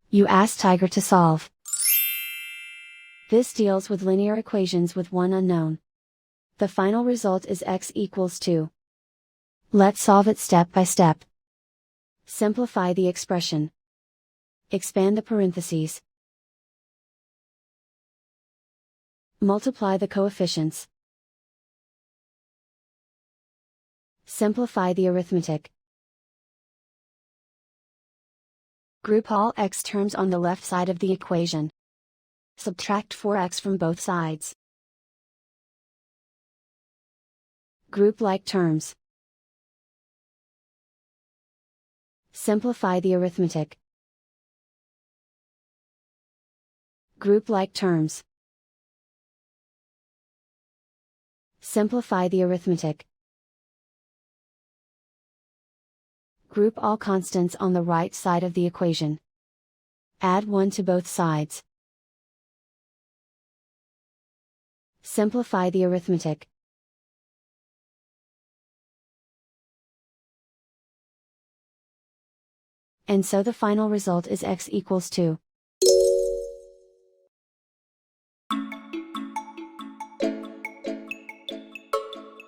You ask Tiger to solve. This deals with linear equations with one unknown. The final result is x equals 2. Let's solve it step by step. Simplify the expression. Expand the parentheses. Multiply the coefficients. Simplify the arithmetic. Group all x terms on the left side of the equation. Subtract 4x from both sides. Group like terms. Simplify the arithmetic. Group like terms. Simplify the arithmetic. Group all constants on the right side of the equation. Add 1 to both sides. Simplify the arithmetic. And so the final result is x equals 2.